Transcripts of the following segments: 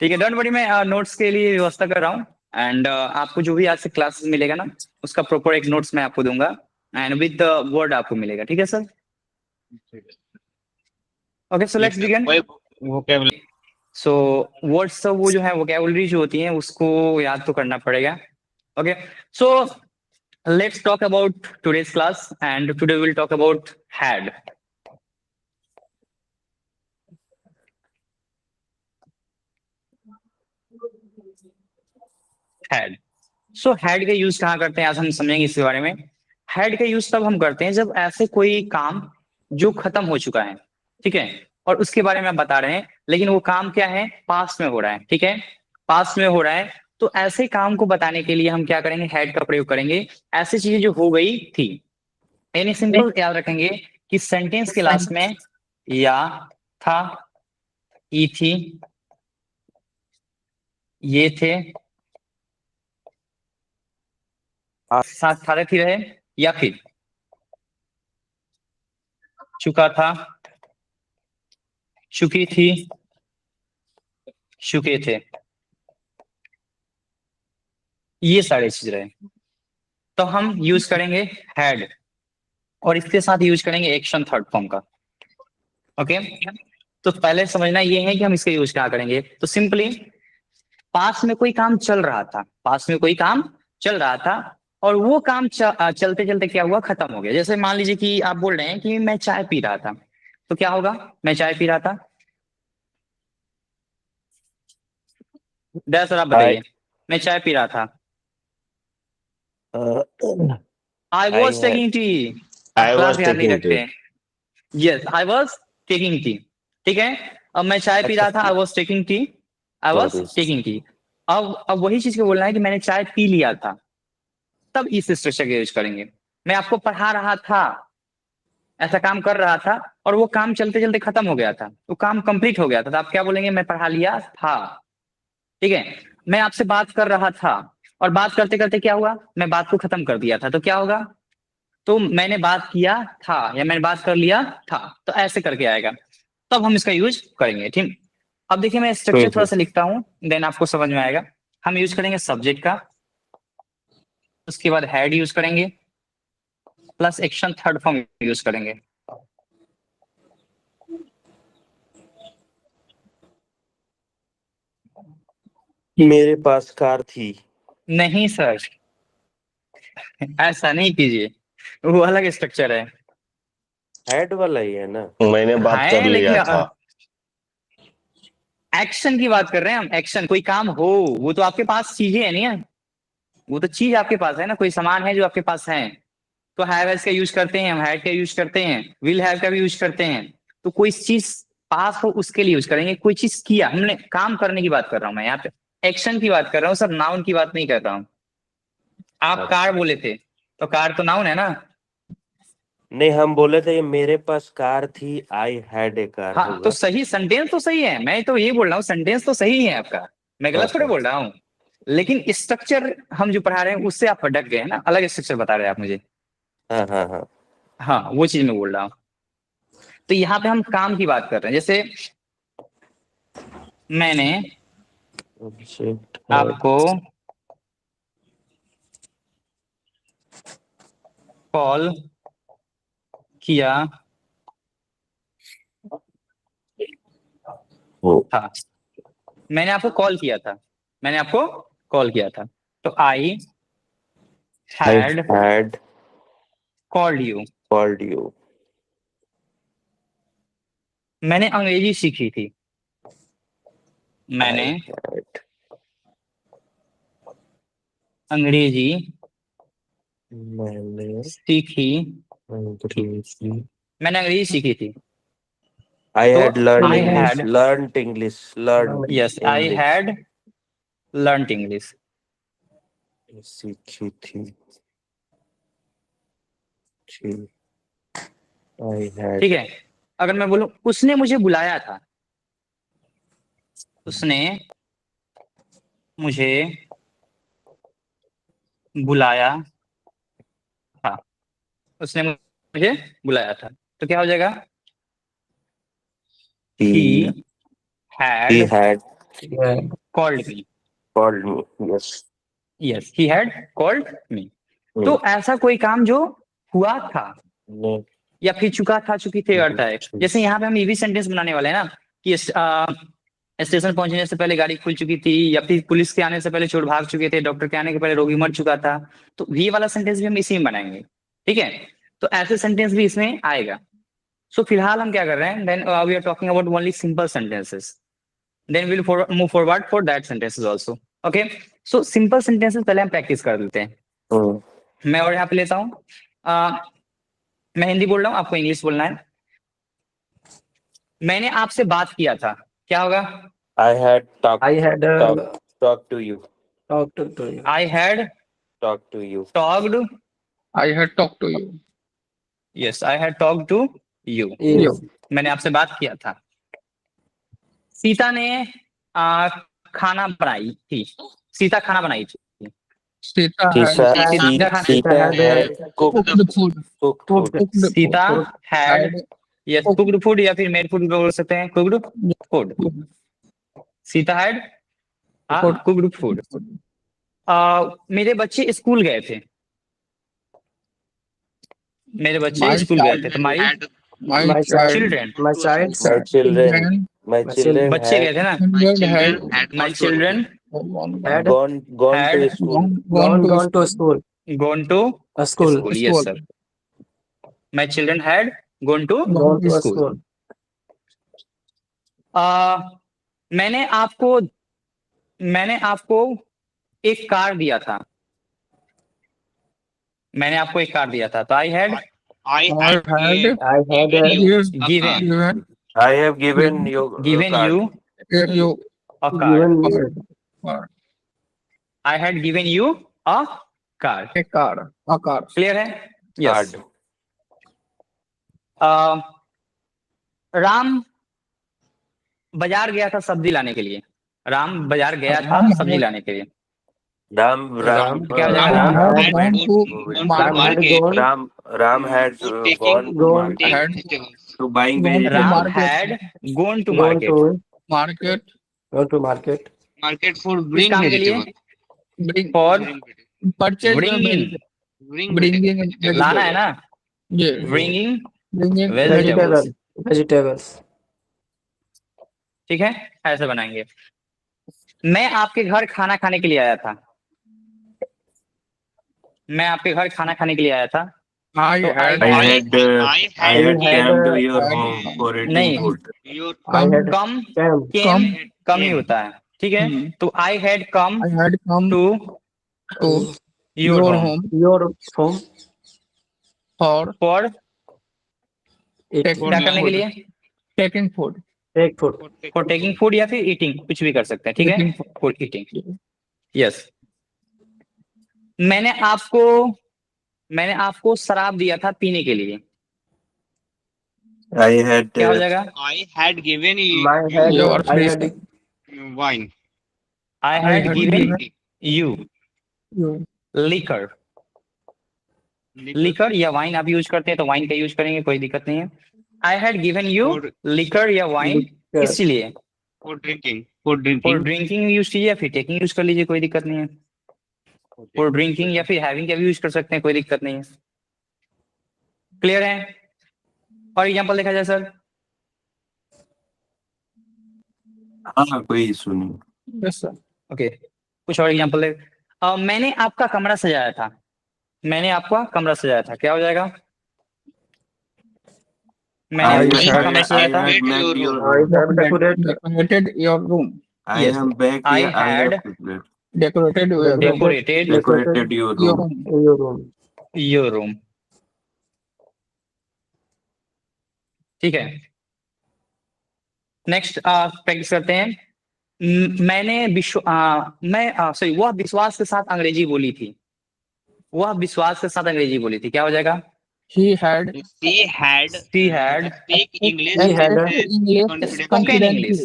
ठीक है, don't worry, मैं नोट्स के लिए व्यवस्था कर रहा हूँ। एंड आपको जो भी आज से क्लासेस मिलेगा ना, उसका प्रॉपर एक नोट्स मैं आपको दूंगा, एंड विद वर्ड आपको मिलेगा। ठीक है सर? ठीक है। ओके, सो लेट्स लेकिन बिगिन। वही vocabulary सो वर्ड्स तो वो जो है वोकैबुलरी जो होती है उसको याद तो करना पड़ेगा। Okay, so let's talk about today's class, and today will talk about had. Had. So had का यूज कहाँ करते हैं, आज हम समझेंगे इसके बारे में। हैड का यूज तब हम करते हैं जब ऐसे कोई काम जो खत्म हो चुका है, ठीक है, और उसके बारे में आप बता रहे हैं, लेकिन वो काम क्या है, पास्ट में हो रहा है। ठीक है, पास्ट में हो रहा है, तो ऐसे काम को बताने के लिए हम क्या करेंगे, हैड का प्रयोग करेंगे। ऐसी चीजें जो हो गई थी, यानी सिंपल याद रखेंगे कि सेंटेंस के लास्ट में या था, ई थी, ये थे, साथ था थी रहे, या फिर चुका था, चुकी थी, चुके थे, ये सारी चीज रहे, तो हम यूज करेंगे हैड, और इसके साथ यूज करेंगे एक्शन थर्ड फॉर्म का। ओके, तो पहले समझना ये है कि हम इसका यूज क्या करेंगे। तो सिंपली पास में कोई काम चल रहा था, पास में कोई काम चल रहा था, और वो काम चलते चलते क्या हुआ, खत्म हो गया। जैसे मान लीजिए कि आप बोल रहे हैं कि मैं चाय पी रहा था, तो क्या होगा, मैं चाय पी रहा था। दया सर आप I बताइए, मैं चाय पी रहा था। uh, I I was had taking tea. आप I क्लास was याद नहीं taking रखते tea. हैं। Yes, I was taking tea. ठीक है, अब मैं चाय पी अच्छा रहा था, I was taking tea, I was sorry. Taking tea. अब वही चीज को बोलना है कि मैंने चाय पी लिया था, तब इस स्ट्रक्चर का यूज करेंगे। मैं आपको पढ़ा रहा था, ऐसा काम कर रहा था, और वो काम चलते चलते खत्म हो गया था, वो काम कंप्लीट हो गया था, तो आप क्या बोलेंगे, मैं पढ़ा लिया था। ठीक है, मैं आपसे बात कर रहा था, और बात करते करते क्या हुआ, मैं बात को खत्म कर दिया था, तो क्या होगा, तो मैंने बात किया था, या मैंने बात कर लिया था, तो ऐसे करके आएगा, तब हम इसका यूज करेंगे। ठीक, अब देखिए मैं स्ट्रक्चर थोड़ा सा लिखता हूँ, देन आपको समझ में आएगा। हम यूज करेंगे सब्जेक्ट का, उसके बाद हेड यूज करेंगे, plus action third form use करेंगे। मेरे पास कार थी। नहीं सर, ऐसा नहीं कीजिए, वो अलग स्ट्रक्चर है। हेड वाला ही है ना। मैंने बात कर है लिया लेकिन था। एक्शन की बात कर रहे हैं हम, एक्शन कोई काम हो, वो तो आपके पास चीजें है नहीं, वो तो चीज आपके पास है ना, कोई सामान है जो आपके पास है, तो हैव हैज का यूज करते हैं, हम हैड का यूज करते हैं, विल हैव का भी यूज करते हैं। तो कोई चीज पास हो उसके लिए यूज करेंगे, कोई चीज किया हमने, काम करने की बात कर रहा हूँ मैं यहाँ पे, एक्शन की बात कर रहा हूँ सर, नाउन की बात नहीं कर रहा हूँ। आप कार अच्छा बोले थे, तो कार तो नाउन है ना। नहीं, हम बोले थे मेरे पास कार थी, आई हैड ए कार हाँ तो होगा। सही, सेंटेंस तो सही है, मैं तो ये बोल रहा हूँ सेंटेंस तो सही है आपका, मैं हाँ गलत थोड़ी हाँ बोल रहा हूँ। लेकिन स्ट्रक्चर हम जो पढ़ा रहे हैं उससे आप भटक गए हैं ना, अलग स्ट्रक्चर बता रहे हैं आप मुझे। हाँ हाँ हाँ। हाँ वो चीज मैं बोल रहा हूँ। तो यहाँ पे हम काम की बात कर रहे हैं, जैसे मैंने ऑब्जेक्ट आपको कॉल किया हो। था, मैंने आपको कॉल किया था, मैंने आपको कॉल किया था, तो I I had had called you. Called you. मैंने अंग्रेजी सीखी थी, मैंने आई हैड अंग्रेजी मैंने सीखी थी, अंग्रेजी मैंने अंग्रेजी सीखी थी, आई तो had learn I English, had, learn English, learn yes I English. Had learn English. सीखी थी। आई हैड ठीक है, अगर मैं बोलूं उसने मुझे बुलाया था, उसने मुझे बुलाया था, उसने मुझे बुलाया था, तो क्या हो जाएगा, he he he had had Yeah. called me. called me. Yes. Yes, he had called me. तो ऐसा कोई काम जो हुआ था No. या फिर चुका था, चुकी थे करता है। जैसे यहाँ पे हम ये भी सेंटेंस बनाने वाले हैं ना कि स्टेशन पहुंचने से पहले गाड़ी खुल चुकी थी, या फिर पुलिस के आने से पहले चोर भाग चुके थे, डॉक्टर के आने के पहले रोगी मर चुका था। तो ये वाला सेंटेंस भी हम इसी में बनाएंगे, ठीक है। तो ऐसे सेंटेंस भी इसमें आएगा। सो फिलहाल हम क्या कर रहे हैं, then we are talking about only simple sentences, then will move forward for that sentences also. Okay, so simple sentences पहले हम प्रैक्टिस कर लेते हैं। Hmm. मैं और यहाँ पे लेता हूँ, मैं हिंदी बोल रहा हूँ, आपको इंग्लिश बोलना है। मैंने आपसे बात किया था, क्या होगा? I had I had talked to you. talked to you. I had Talked to you. talked, I had talked to you. yes, I had talked to you. Yes. मैंने आपसे बात किया था। सीता ने खाना बनाई थी, सीता खाना बनाई थी। Sita Sita had had cooked cooked food. cooked food. Cooked Sita had, had yes, cooked food या फिर मेड फूड भी बोल सकते हैं, cooked food। Sita had cooked food। मेरे बच्चे स्कूल गए थे, मेरे बच्चे स्कूल गए थे। तुम्हारी my My child. Children, My child My children. My children बच्चे गए had थे ना, Children had my children had gone had to school. gone to school. gone to A school. school, yes sir, my children had gone to Gone to a school। school. मैंने आपको एक car दिया था, मैंने आपको एक कार दिया था। तो I had I had I had given I have given you given card. you you a car, given I had given you a car। a car. Clear है? यस। Card. राम बाजार गया था सब्जी लाने के लिए, राम बाजार गया था राम सब्जी लाने के लिए। Ram क्या हो जाएगा? Ram Ram had gone to market. Ram had gone to market Had to buying gone to vegetables. Ram market. had gone to gone market। to market. gone to market. Market for किस bring काम के लिए? vegetable. Bring for purchase bringing, bringing लाना है ना, Yeah. bringing Bringing vegetables, Vegetables. ठीक है, ऐसे बनाएंगे। मैं आपके घर खाना खाने के लिए आया था, मैं आपके घर खाना खाने के लिए आया था। I तो had I had came to your had- home for नहीं, eating food. Your I had come came कम ही होता है, ठीक है। हम्म। तो I had come I had come to to your your home home your home for for, eat क्या करने के लिए? taking food. take food. For taking food या फिर ईटिंग, कुछ भी कर सकते हैं, ठीक है। Taking for eating, yes. मैंने आपको शराब दिया था पीने के लिए, I had क्या हो जाएगा? I had given My had Your I had wine. I I had had given given you you liquor, liquor या वाइन आप यूज करते हैं तो वाइन का यूज करेंगे, कोई दिक्कत नहीं है। I had given you For- liquor या वाइन, liquor. किस लिए? For drinking. For for drinking. Drinking use कीजिए या फिर टेकिंग यूज कर लीजिए, कोई दिक्कत नहीं है। फॉर ड्रिंकिंग या फिर हैविंग का भी यूज कर सकते हैं, कोई दिक्कत नहीं है। क्लियर है? और एग्जांपल देखा जाए सर, हाँ कोई इशू नहीं। yes sir. ओके, कुछ और एग्जांपल दे। मैंने आपका कमरा सजाया था, मैंने आपका कमरा सजाया था, क्या हो जाएगा? मैंने I आपका had- कमरा सजाया था। I had made your I room. have Decorated your room. I Yes. am back. I I had have Decorated your room. Decorated decorated your Your room. room. your room. Your room, ठीक है। Next practice करते हैं। Sorry, वह विश्वास के साथ अंग्रेजी बोली थी, वह विश्वास के साथ अंग्रेजी बोली थी, क्या हो जाएगा? He had She had She had speak English. He had with English confidence. spoken English,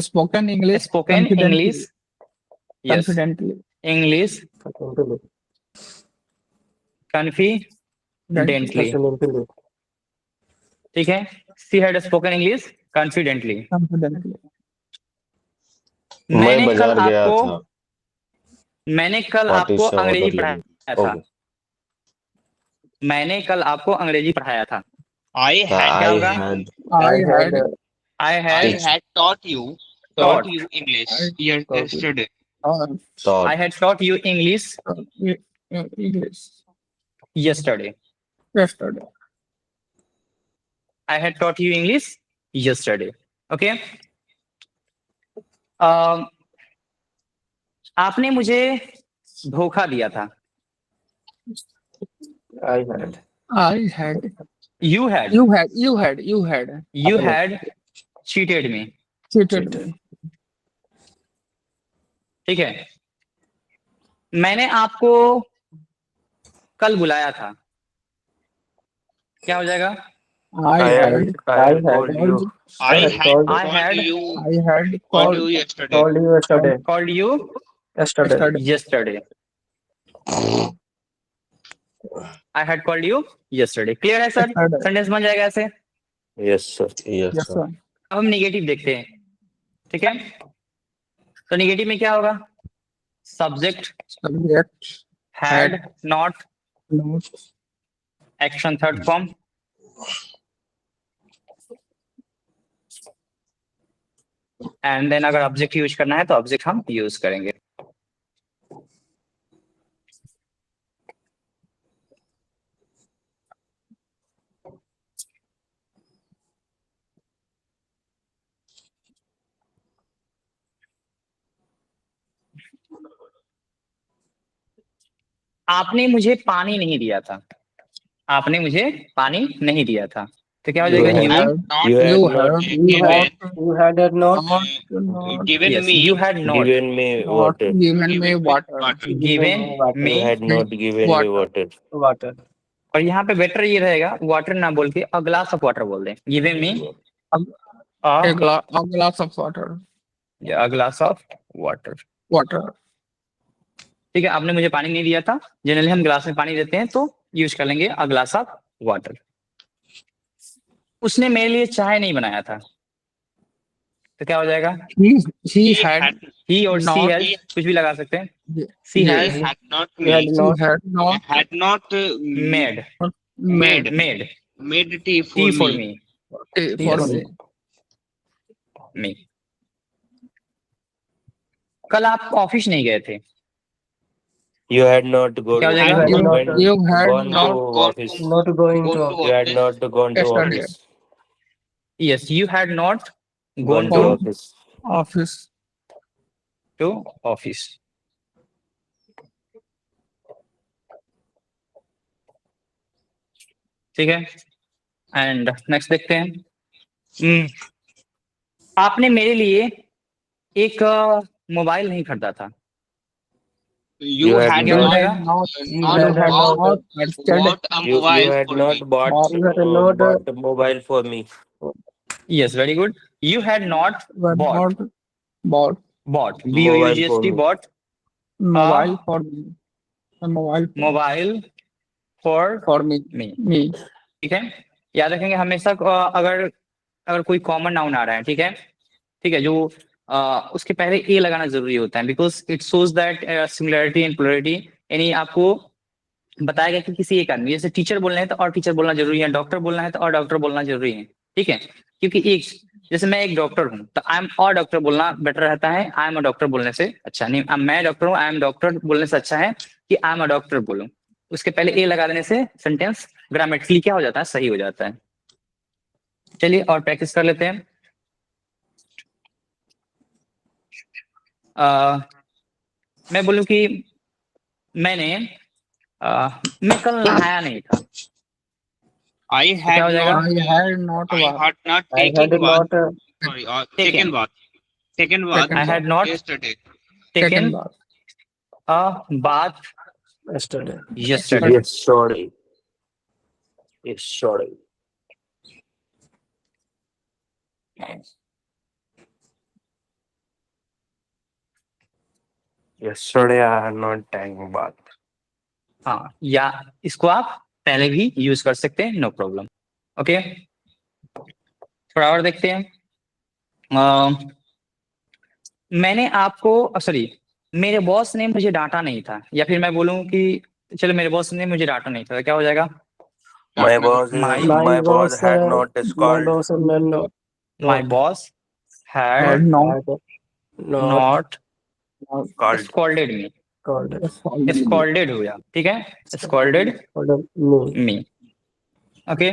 spoken English spoken confidently. English, yes, Confidently. English confidently, Confidently. ठीक है। She had spoken English confidently। Confidently. मैं मैंने कल बाजार गया आपको था। मैंने कल What आपको is the अंग्रेजी order पढ़ाया level? था। Okay. मैंने कल आपको अंग्रेजी पढ़ाया था। I The had क्या I होगा? had I had I I had had taught you Taught. English I taught you. yesterday. thought. I had taught you English English yesterday. yesterday. I had taught you English yesterday. Okay. आपने मुझे धोखा दिया था। I had. I had. You had You had cheated me. cheated me. ठीक है। मैंने आपको कल बुलाया था। क्या हो जाएगा? I had called you. I had had told- I had called called you yesterday. Told you yesterday. called you Yesterday. yesterday. I had called you yesterday. Clear है सर? Yesterday. सेंटेंस बन जाएगा ऐसे। Yes, sir. Yes, Yes, sir. sir. अब हम negative देखते हैं। ठीक है। तो निगेटिव में क्या होगा? Subject Subject had not not action third form and then अगर ऑब्जेक्ट यूज करना है तो ऑब्जेक्ट हम यूज करेंगे। आपने मुझे पानी नहीं दिया था। आपने मुझे पानी नहीं दिया था। तो क्या हो You जाएगा? had- you Not You had you not have You had not not given yes me you had not given me not water. given me given water. water. Given water. Me. You had not given me water. Water. और यहाँ पे better ये रहेगा water ना बोल के a glass of water बोल दें। Given me A glass of water. A glass of water. Water. ठीक है। आपने मुझे पानी नहीं दिया था। जनरली हम ग्लास में पानी देते हैं तो यूज कर लेंगे अ ग्लास ऑफ वाटर। उसने मेरे लिए चाय नहीं बनाया था। तो क्या हो जाएगा? He had ही और सी not- हैज कुछ भी लगा सकते हैं। सी He has had not He had made. not had not made made made made tea for T for me. Me tea for Yes. me. मी। कल आप ऑफिस नहीं गए थे। You had not gone. क्या हो जाएगा? You had went- not- You had gone not to gone office. to- not going Go to to You had office. not gone to Yesterday. office. Yes you had not Gone gone to to office. office. Office. ठीक है। And next देखते हैं। आपने मेरे लिए एक mobile नहीं खरीदा था। You You had had क्या हो not जाएगा? Not not had bought purchased bought a You mobile had for not me. bought, You had not- bought a mobile for me. Yes very good. You had not were bought not bought bought Mobile BOUGHT phone. Bought mobile for me. A mobile phone mobile for for me. Me. ठीक है। याद रखेंगे हमेशा अगर अगर कोई common noun आ रहा है। ठीक है। ठीक है। जो उसके पहले ए लगाना जरूरी होता है because it shows that similarity and plurality. यानी आपको बताएगा कि किसी एक आदमी जैसे टीचर बोलना है तो और टीचर बोलना जरूरी है, डॉक्टर बोलना है तो और डॉक्टर बोलना जरूरी है। ठीक है। क्योंकि एक जैसे मैं एक डॉक्टर हूँ तो आई एम और डॉक्टर बोलना बेटर रहता है आई एम अ डॉक्टर बोलने से अच्छा नहीं। मैं डॉक्टर हूँ आई एम डॉक्टर बोलने से अच्छा है कि आई एम अ डॉक्टर बोलूं। उसके पहले ए लगा देने से सेंटेंस ग्रामेटिकली क्या हो जाता है? सही हो जाता है। चलिए और प्रैक्टिस कर लेते हैं। मैं बोलूं कि मैं कल नहाया नहीं था। I क्या had हो जाएगा? not I had not I bath. had not I taken had bath. not Sorry, Taken. taken bath. Taken bath. Taken I had not yesterday. taken Taken bath. a bath yesterday. yesterday. Yes, sorry. Yes, sorry. Yesterday I had not taken bath. हाँ, या इसको आप पहले भी use कर सकते हैं, no problem. Okay, थोड़ा और देखते हैं। मैंने आपको सॉरी, मेरे बॉस ने मुझे डांटा नहीं था, या फिर मैं बोलूं कि चलो मेरे बॉस ने मुझे डांटा नहीं था, तो क्या हो जाएगा? My boss My- My boss had not my scolded. boss not My boss had had not not not Called. scolded me. called Scolded हो गया, ठीक है, scolded me. me. ओके,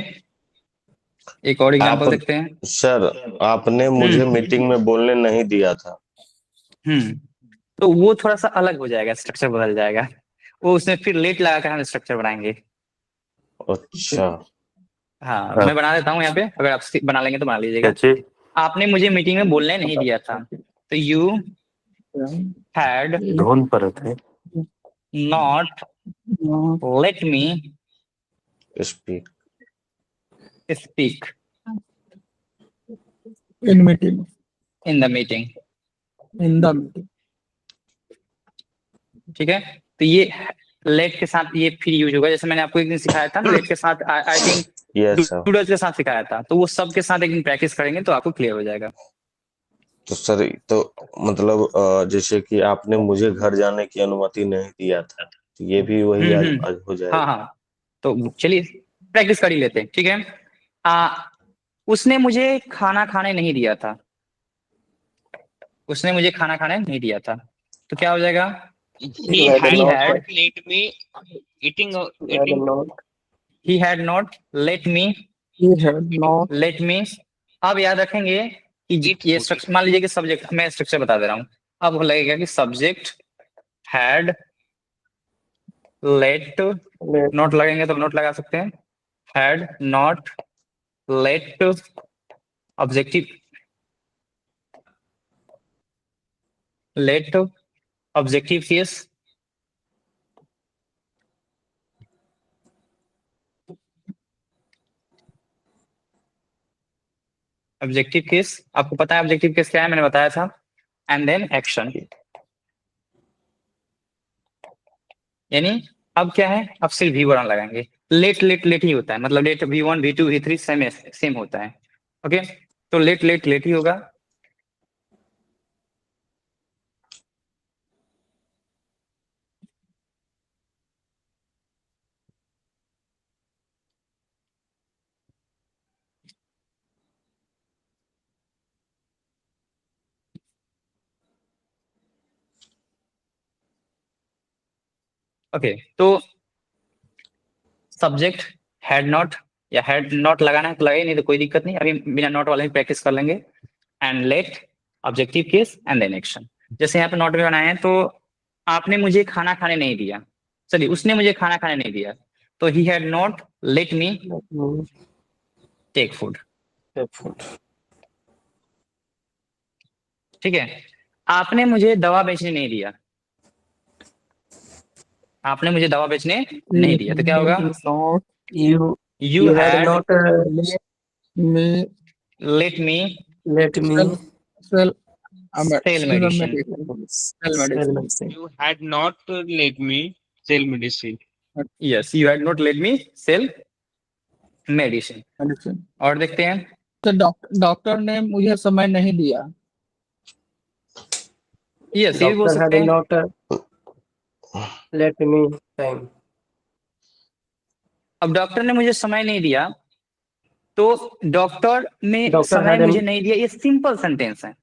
एक और एग्जांपल आप देखते हैं। सर आपने मुझे मीटिंग में बोलने नहीं दिया था। तो वो थोड़ा सा अलग हो जाएगा, स्ट्रक्चर बदल जाएगा, वो उसमें फिर लेट लगा कर हम स्ट्रक्चर बनाएंगे। अच्छा हाँ, हाँ। मैं बना देता हूँ यहाँ पे, अगर आप बना लेंगे तो बना लीजिएगा। क्या चीज? आपने मुझे मीटिंग में बोलने नहीं दिया था, तो यू हैड ढूंढ पर थे। Not let me speak speak in meeting, in the meeting. in the meeting. ठीक है, तो ये लेट के साथ ये फिर यूज होगा, जैसे मैंने आपको एक दिन सिखाया था ना, लेट के साथ I think yes sir. Doodles के साथ सिखाया था, तो वो सब के साथ एक दिन प्रैक्टिस करेंगे तो आपको क्लियर हो जाएगा। तो सर तो मतलब जैसे कि आपने मुझे घर जाने की अनुमति नहीं दिया था, तो ये भी वही आज आज हो जाएगा। हाँ, तो चलिए प्रैक्टिस कर ही लेते हैं, ठीक है। उसने मुझे खाना खाने नहीं दिया था, उसने मुझे खाना खाने नहीं दिया था, तो क्या हो जाएगा? He Had had not not let me eating he had not let me He had not let me। अब याद रखेंगे कि Eat ये food. स्ट्रक्चर, मान लीजिए कि सब्जेक्ट, मैं स्ट्रक्चर बता दे रहा हूँ, अब वो लगेगा कि subject had let, Let not लगेंगे तो नोट लगा सकते हैं, had not let objective, let objective case, objective case आपको पता है ऑब्जेक्टिव केस क्या है, मैंने बताया था, एंड देन एक्शन। यानी अब क्या है, अब सिर्फ V1 लगाएंगे, लेट लेट लेट ही होता है, मतलब late V1 V2 V3 same होता है। ओके, तो लेट लेट लेट ही होगा। ओके, तो सब्जेक्ट हैड नॉट, या हैड नॉट लगाना है तो लगाइए, नहीं तो कोई दिक्कत नहीं, अभी बिना नॉट वाले ही प्रैक्टिस कर लेंगे। And let objective case and then action. जैसे यहाँ पे नॉट में बनाए हैं, तो आपने मुझे खाना खाने नहीं दिया, चलिए उसने मुझे खाना खाने नहीं दिया, तो ही had not let me me take food. take food. ठीक है, आपने मुझे दवा बेचने नहीं दिया, आपने मुझे दवा बेचने नहीं दिया, तो क्या होगा? not You you had had not let me let me let me sell Sell medicine. Sell sell medicine. medicine. You had not let me sell medicine. यस, you had not let me sell medicine. Medicine. और देखते हैं, तो doctor ने मुझे समय नहीं दिया। यस ये भी बोल Doctor सकते had हैं। not let me time. अब डॉक्टर ने मुझे समय नहीं दिया, तो डॉक्टर ने Doctor समय had मुझे नहीं दिया, ये सिंपल सेंटेंस है,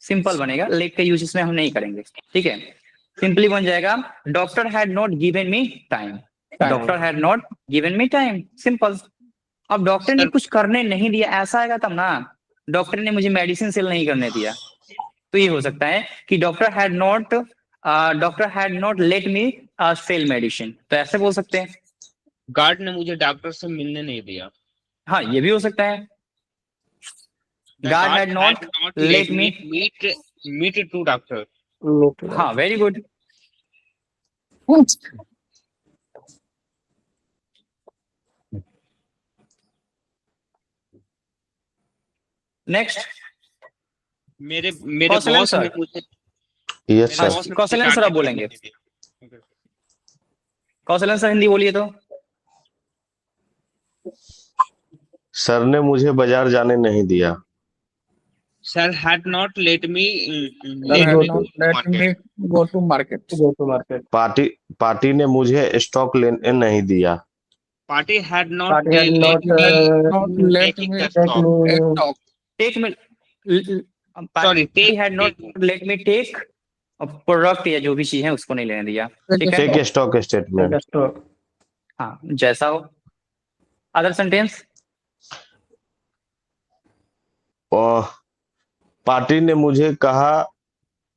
सिंपल बनेगा, लेट का यूज इसमें हम नहीं करेंगे, ठीक है। सिंपली बन जाएगा doctor had not given me time, doctor had not given me time, simple. अब डॉक्टर ने Sir, कुछ करने नहीं दिया, ऐसा आएगा तब ना, डॉक्टर ने मुझे मेडिसिन सेल नहीं करने दिया, तो ये हो सकता है कि doctor had not let me sell medicine, तो ऐसे बोल सकते हैं। गार्ड ने मुझे डॉक्टर से मिलने नहीं दिया। हाँ, ये भी हो सकता है, The God guard had not let let me meet to doctor. Me too. हाँ, वेरी गुड। नेक्स्ट, मेरे मेरे कौशलन बॉस सर। ने मुझे यस हाँ, सर। बॉस ने कौशलन मुझे सर आप डांटने बोलेंगे, नहीं दिया। कौशलन सर हिंदी बोलिए तो। सर ने मुझे बाजार जाने नहीं दिया। sir had not let me Sir let had me not to let market. me go to market. Go to market. Party ने मुझे स्टॉक लेने नहीं दिया। Party had not Party had let not, me Not let taking me the let stock. me take stock. Take me Sorry, party take had not let me take product या जो भी चीज है उसको नहीं लेने दिया। Take ठीक a है, take stock take statement. a stock. हाँ जैसा हो। अदर सेंटेंस, और पार्टी ने मुझे कहा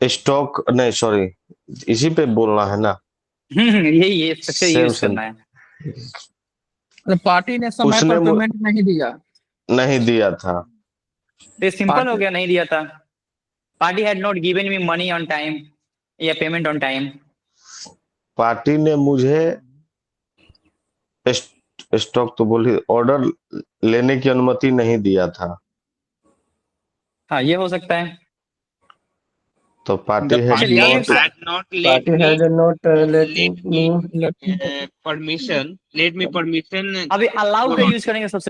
स्टॉक नहीं, सॉरी, इसी पे बोलना है ना। यही स्ट्रक्चर सेम यूज सेम करना है। पार्टी ने समय उसने पर पेमेंट नहीं दिया। नहीं दिया था। तो सिंपल हो पार्टी गया, नहीं दिया था। Party had not given me money on time या पेमेंट ऑन टाइम। पार्टी ने मुझे स्टॉक तो बोली, ऑर्डर लेने की अनुमति नहीं दिया था। हाँ ये हो सकता है। तो party The had party not, had not let Party me had not let let me me let me permission. Let me permission. अभी अलाउ का यूज करेंगे सबसे